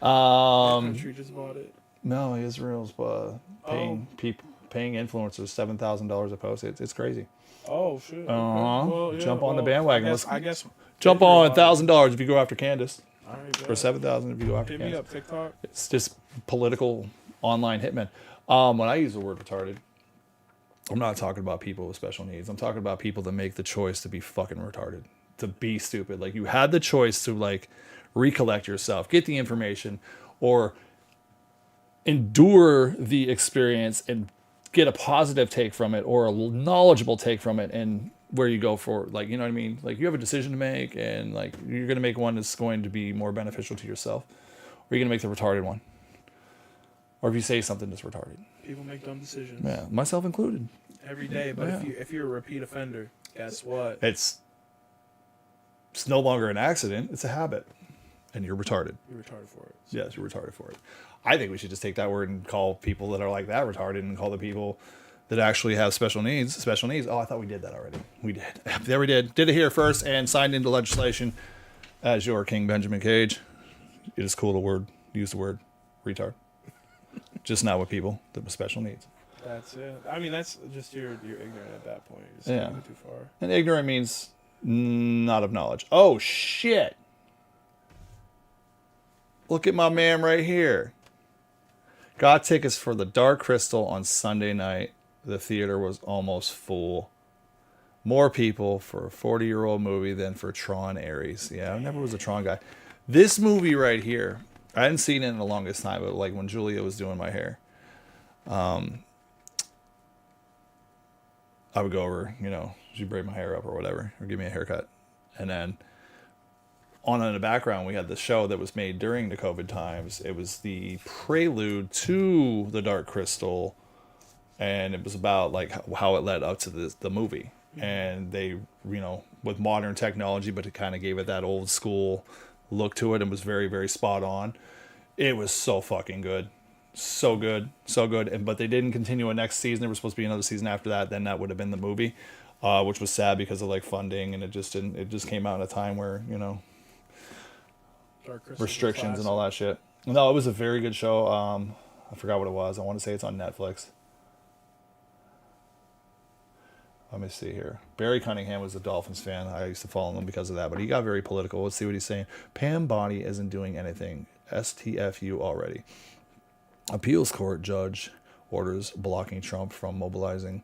Our country just bought it. No, Israel's paying influencers $7,000 a post. It's crazy. Oh shit. Uh-huh. Well, yeah, Jump on the bandwagon. I guess Jump on $1,000 if you go after Candace, All right, or $7,000 if you go after hit me Candace. up, TikTok. It's just political online hitmen. When I use the word retarded, I'm not talking about people with special needs. I'm talking about people that make the choice to be fucking retarded, to be stupid. Like, you had the choice to, like, recollect yourself, get the information, or endure the experience and get a positive take from it or a knowledgeable take from it, and where you go for, like, you know what I mean? Like, you have a decision to make, and, like, you're going to make one that's going to be more beneficial to yourself, or you're going to make the retarded one. Or if you say something that's retarded. People make dumb decisions. Yeah, myself included. Every day, but Yeah. if you're a repeat offender, guess what? It's no longer an accident, it's a habit. And you're retarded. You're retarded for it. Yes, you're retarded for it. I think we should just take that word and call people that are like that retarded, and call the people that actually have special needs. Oh, I thought we did that already. We did. There we did. Did it here first and signed into legislation as your King Benjamin Cage. It is cool to use the word retard. Just not with people that with special needs. That's it. I mean, that's just you're ignorant at that point. You're just Yeah. taking it too far. And ignorant means not of knowledge. Oh, shit. Look at my man right here. Got tickets for the Dark Crystal on Sunday night. The theater was almost full. More people for a 40-year-old movie than for Tron Ares. Yeah, I never was a Tron guy. This movie right here, I hadn't seen it in the longest time, but like when Julia was doing my hair, I would go over, she'd braid my hair up or whatever, or give me a haircut. And then on in the background, we had the show that was made during the COVID times. It was the prelude to the Dark Crystal, and it was about like how it led up to the movie. And they, with modern technology, but it kind of gave it that old school look to it, and was very, very spot on. It was so fucking good. So good. But they didn't continue a next season. There was supposed to be another season after that. Then that would have been the movie, which was sad because of like funding, and it just didn't. It just came out in a time where restrictions and all that shit. No, it was a very good show. I forgot what it was. I want to say it's on Netflix. Let me see here. Barry Cunningham was a Dolphins fan. I used to follow him because of that, but he got very political. Let's see what he's saying. Pam Bondi isn't doing anything. STFU already. Appeals court judge orders blocking Trump from mobilizing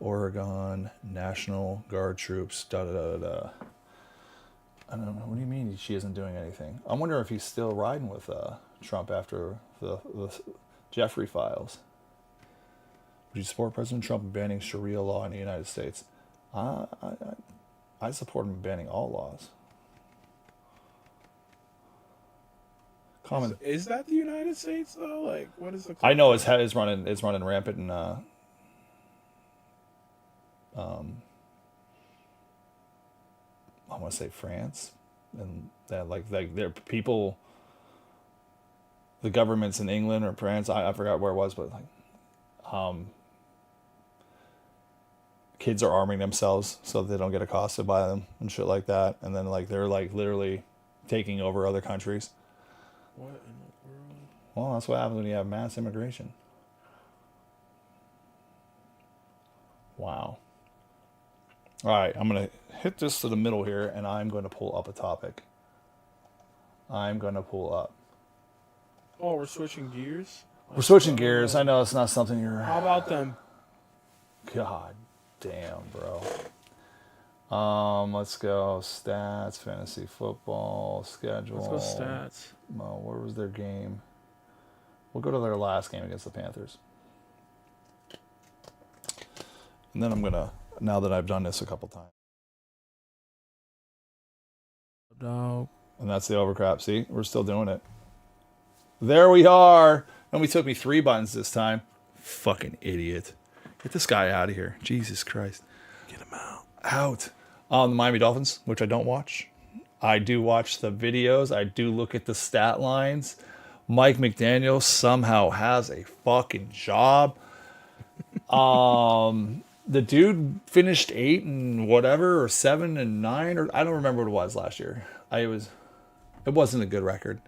Oregon National Guard troops. I don't know. What do you mean she isn't doing anything? I wonder if he's still riding with Trump after the Jeffrey files. Would you support President Trump banning Sharia law in the United States? I support him banning all laws. Common. Is that the United States though? Like, what is the? I know it's running rampant in I want to say France, and that like their people, the governments in England or France, I forgot where it was, but like, kids are arming themselves so that they don't get accosted by them and shit like that, and then like they're like literally taking over other countries. What in the world? Well, that's what happens when you have mass immigration. Wow. All right, I'm going to hit this to the middle here, and I'm going to pull up a topic. I'm going to pull up. Oh, we're switching gears? We're switching gears. I know it's not something you're... How about them? God damn, bro. Let's go stats, fantasy football, schedule. Let's go stats. Where was their game? We'll go to their last game against the Panthers. And then I'm going to, now that I've done this a couple times. Dog. And that's the overcrap. See, we're still doing it. There we are. And we took me 3 buttons this time. Fucking idiot. Get this guy out of here. Jesus Christ. Get him out. Out. The Miami Dolphins, which I don't watch. I do watch the videos. I do look at the stat lines. Mike McDaniel somehow has a fucking job. The dude finished 8 and whatever, or 7 and 9, or I don't remember what it was last year. It wasn't a good record.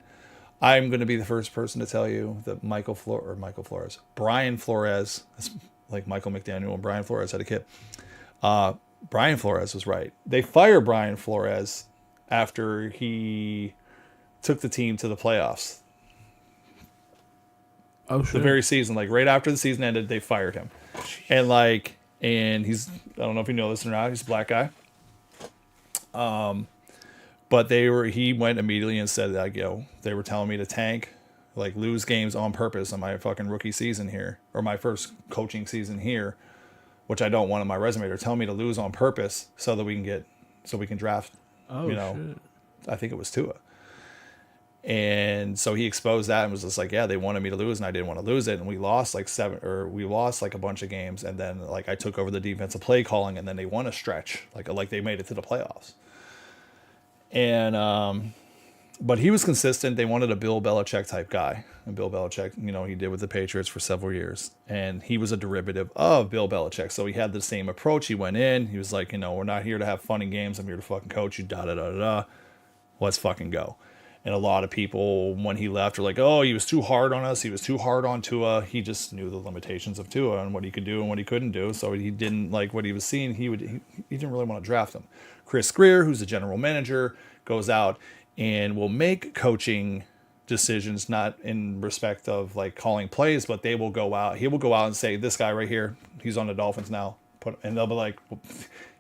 I'm going to be the first person to tell you that Brian Flores, it's like Michael McDaniel and Brian Flores had a kid. Brian Flores was right. They fired Brian Flores after he took the team to the playoffs. Oh, The very season, like right after the season ended, they fired him. And he's, I don't know if you know this or not, he's a black guy. But he went immediately and said, like, they were telling me to tank, like lose games on purpose on my fucking rookie season here, or my first coaching season here, which I don't want on my resume. They're telling me to lose on purpose so that we can draft, shit. I think it was Tua. And so he exposed that and was just like, yeah, they wanted me to lose and I didn't want to lose it. And we lost like a bunch of games. And then like I took over the defensive play calling and then they won a stretch, like they made it to the playoffs. And, but he was consistent. They wanted a Bill Belichick type guy. And Bill Belichick, he did with the Patriots for several years. And he was a derivative of Bill Belichick. So he had the same approach. He went in. He was like, we're not here to have fun and games. I'm here to fucking coach you. Let's fucking go. And a lot of people, when he left, were like, oh, he was too hard on us. He was too hard on Tua. He just knew the limitations of Tua and what he could do and what he couldn't do. So he didn't like what he was seeing. He didn't really want to draft him. Chris Grier, who's the general manager, goes out and will make coaching decisions, not in respect of like calling plays, but he will go out and say, this guy right here, he's on the Dolphins now. And they'll be like, well,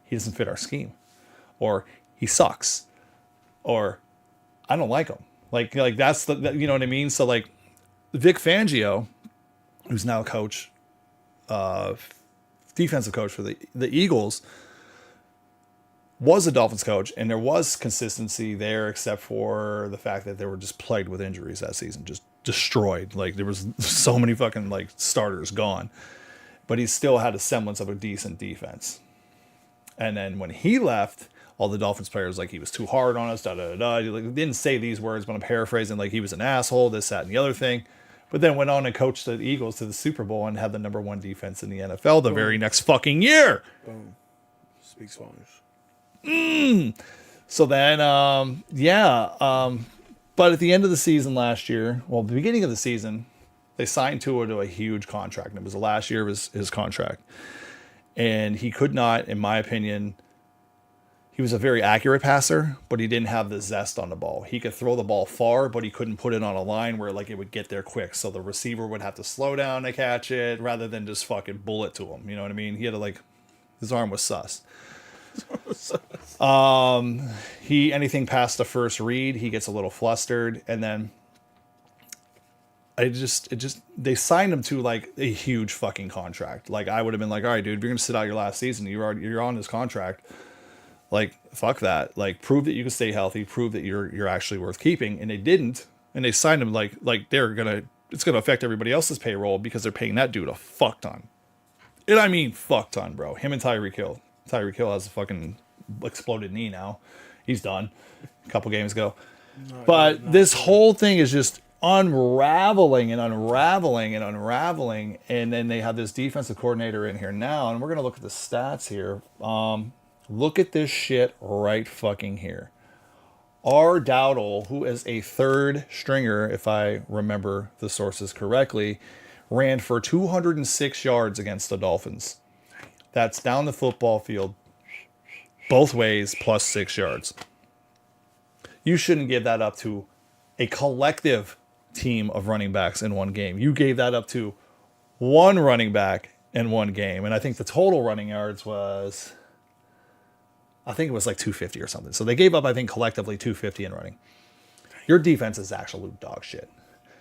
he doesn't fit our scheme, or he sucks, or I don't like him. Like that's you know what I mean? So like Vic Fangio, who's now defensive coach for the Eagles, was a Dolphins coach, and there was consistency there, except for the fact that they were just plagued with injuries that season, just destroyed. Like there was so many fucking like starters gone, but he still had a semblance of a decent defense. And then when he left, all the Dolphins players, like, he was too hard on us, He didn't say these words, but I'm paraphrasing, like, he was an asshole, this, that, and the other thing. But then went on and coached the Eagles to the Super Bowl and had the number one defense in the NFL the very next fucking year. Boom. Speaks volumes. So then, but at the end of the season last year, the beginning of the season, they signed Tua to a huge contract. And it was the last year of his contract. And he could not, in my opinion... He was a very accurate passer, but he didn't have the zest on the ball. He could throw the ball far, but he couldn't put it on a line where like it would get there quick. So the receiver would have to slow down to catch it rather than just fucking bullet to him. You know what I mean? He had to his arm was sus. Anything past the first read, he gets a little flustered, and then they signed him to like a huge fucking contract. Like I would have been like, all right, dude, if you're gonna sit out your last season, you're on this contract. Like, fuck that. Like, prove that you can stay healthy. Prove that you're actually worth keeping. And they didn't. And they signed him like it's gonna affect everybody else's payroll because they're paying that dude a fuck ton. And I mean fuck ton, bro. Him and Tyreek Hill. Tyreek Hill has a fucking exploded knee now. He's done a couple games ago. But this whole thing is just unraveling and unraveling and unraveling. And then they have this defensive coordinator in here now. And we're gonna look at the stats here. Look at this shit right fucking here. R. Dowdle, who is a third stringer, if I remember the sources correctly, ran for 206 yards against the Dolphins. That's down the football field, both ways, plus 6 yards. You shouldn't give that up to a collective team of running backs in one game. You gave that up to one running back in one game. And I think the total running yards was... I think it was like 250 or something. So they gave up, I think, collectively 250 in running. Your defense is absolute dog shit.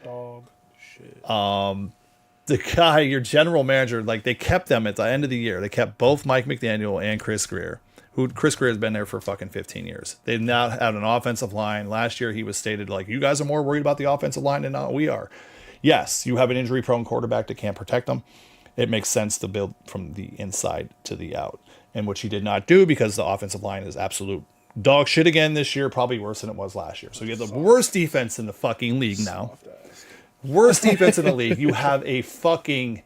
Dog shit. The guy, your general manager, like they kept them at the end of the year. They kept both Mike McDaniel and Chris Grier. Chris Grier has been there for fucking 15 years. They've now had an offensive line. Last year he was stated like, you guys are more worried about the offensive line than not we are. Yes, you have an injury-prone quarterback that can't protect them. It makes sense to build from the inside to the out. And which he did not do because the offensive line is absolute dog shit again this year, probably worse than it was last year. So you have the worst defense in the fucking league now. Worst defense in the league. You have a fucking...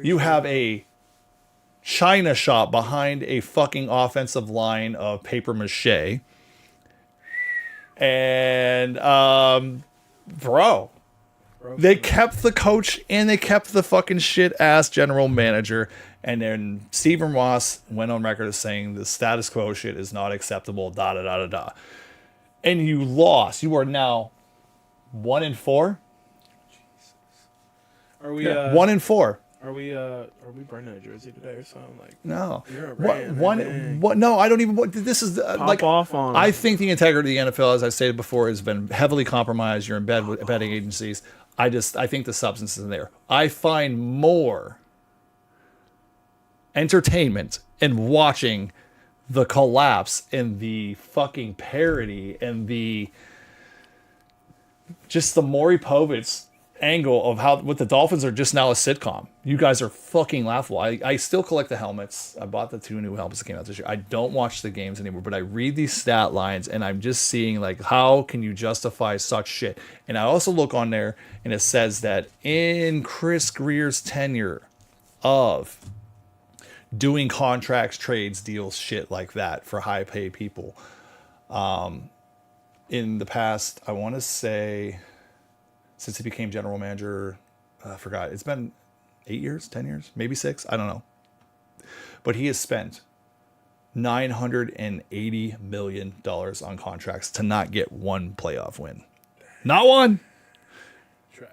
You have a China shop behind a fucking offensive line of paper mache. And, they kept the coach and they kept the fucking shit ass general manager, And then Stephen Ross went on record as saying the status quo shit is not acceptable, da da da da da. And you lost. You are now 1-4. Are we 1-4. Are we burning a jersey today or something like? No. You're a What? Ram, One? dang. What? No, I don't even. This is like. off on I it. think the integrity of the NFL, as I stated before, has been heavily compromised. You're in bed with betting agencies. I think the substance is in there. I find more entertainment in watching the collapse and the fucking parody and the Maury Povich angle of what the Dolphins are just now a sitcom. You guys are fucking laughable. I still collect the helmets. I bought the 2 new helmets that came out this year. I don't watch the games anymore, but I read these stat lines and I'm just seeing like, how can you justify such shit? And I also look on there and it says that in Chris Greer's tenure of doing contracts, trades, deals, shit like that for high paid people, in the past, I want to say, since he became general manager, I forgot. It's been 8 years, 10 years, maybe 6. I don't know. But he has spent $980 million on contracts to not get one playoff win. Not one. Trash.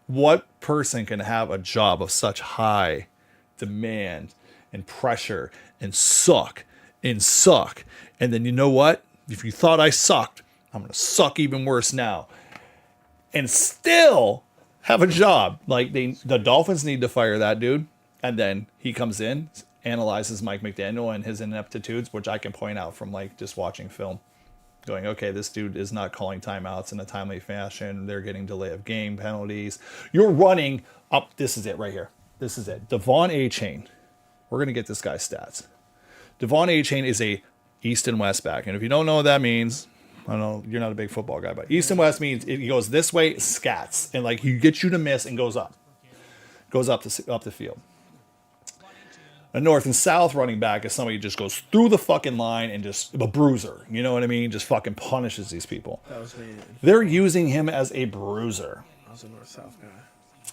What person can have a job of such high demand and pressure and suck? And then you know what? If you thought I sucked, I'm going to suck even worse now. And still have a job. Like the Dolphins need to fire that dude. And then he comes in, analyzes Mike McDaniel and his ineptitudes, which I can point out from like just watching film. Going, okay, this dude is not calling timeouts in a timely fashion. They're getting delay of game penalties. You're running up. This is it right here. This is it. Devon Achane. We're going to get this guy's stats. Devon Achane is a East and West back. And if you don't know what that means, I don't know, you're not a big football guy, but East and West means he goes this way, scats, and like he gets you to miss and goes up the field. A North and South running back is somebody who just goes through the fucking line and just a bruiser. You know what I mean? Just fucking punishes these people. That was me. They're using him as a bruiser. I was a North-South guy.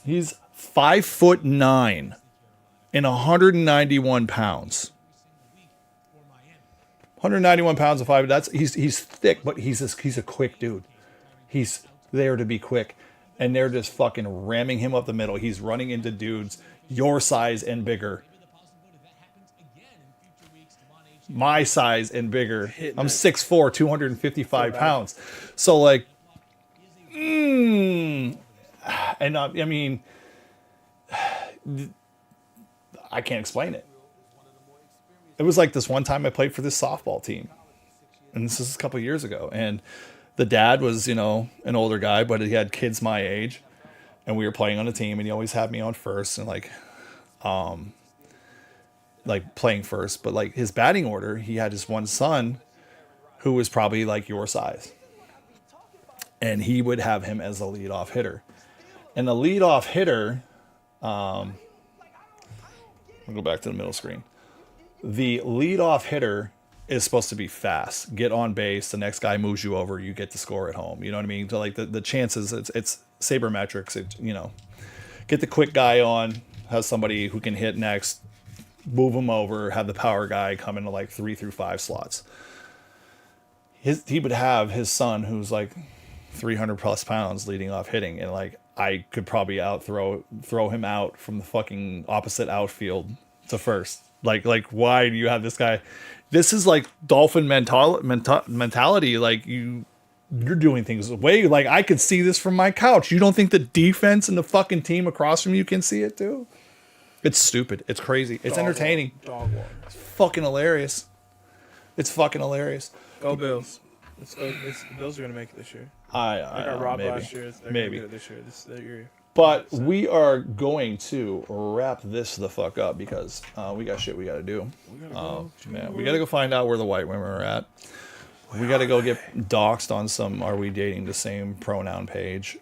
He's 5'9" and 191 pounds. 191 pounds of 5. He's thick, but he's a quick dude. He's there to be quick, and they're just fucking ramming him up the middle. He's running into dudes your size and bigger. My size and bigger. I'm 6'4", 255 pounds. So like, and I mean, I can't explain it. It was like this one time I played for this softball team, and this is a couple of years ago. And the dad was, an older guy, but he had kids my age, and we were playing on a team, and he always had me on first and like playing first. But like his batting order, he had his one son who was probably like your size, and he would have him as a leadoff hitter. And the leadoff hitter, I'll go back to the middle screen. The leadoff hitter is supposed to be fast, get on base. The next guy moves you over, you get the score at home. You know what I mean? So like the chances, it's sabermetrics. Get the quick guy on, has somebody who can hit next, move him over, have the power guy come into like 3 through 5 slots. He would have his son who's like 300 plus pounds leading off hitting, and like I could probably throw him out from the fucking opposite outfield to first. Like why do you have this guy? This is like Dolphin mentality. Like you're doing things way, like I could see this from my couch. You don't think the defense and the fucking team across from you can see it too? It's stupid. It's crazy. It's entertaining. Dog water. It's fucking hilarious. It's fucking hilarious. Go Bills. The Bills are gonna make it this year. I got robbed maybe. last year. They're Maybe. gonna do it this year. This is their year. But we are going to wrap this the fuck up because we got shit we got to do. We got to go find out where the white women are at. We got to go get doxxed on some "Are we dating the same pronoun" page.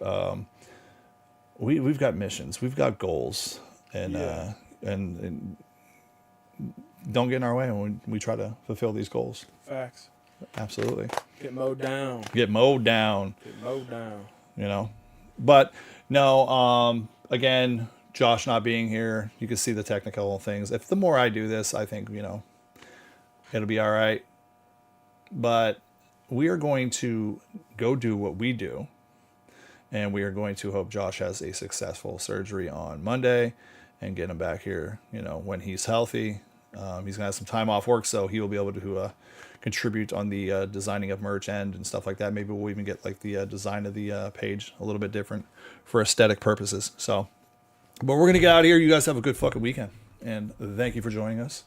We've got missions. We've got goals, and don't get in our way when we try to fulfill these goals. Facts. Absolutely. Get mowed down. Get mowed down. Get mowed down. But no, again, Josh not being here, you can see the technical things. If the more I do this, I think, it'll be all right. But we are going to go do what we do. And we are going to hope Josh has a successful surgery on Monday and get him back here, when he's healthy. He's going to have some time off work, so he will be able to contribute on the designing of merch and stuff like that. Maybe we'll even get like the design of the page a little bit different for aesthetic purposes. So, but we're going to get out of here. You guys have a good fucking weekend. And thank you for joining us.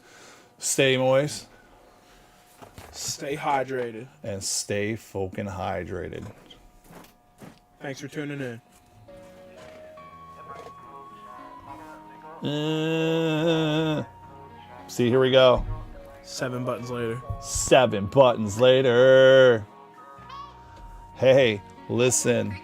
Stay moist. Stay hydrated. And stay fucking hydrated. Thanks for tuning in. See, here we go. 7 buttons later. 7 buttons later. Hey, listen.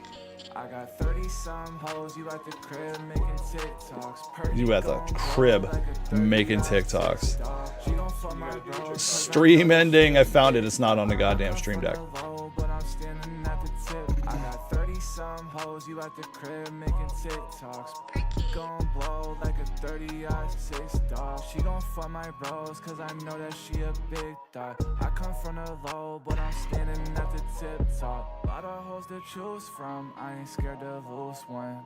I got 30 some hoes, you at the crib making TikToks. You at the crib making TikToks. She gon' fuck my bro. Stream ending. I found it. It's not on the goddamn stream deck. But I'm standing at the tip. I got 30 some hoes, you at the crib making TikToks. Gon' blow like a 30-6 dog. She gon' fuck my bros, cause I know that she a big dog. I come from the low, but I'm standing at the tip top. Lot of hoes to choose from, I ain't scared to lose one.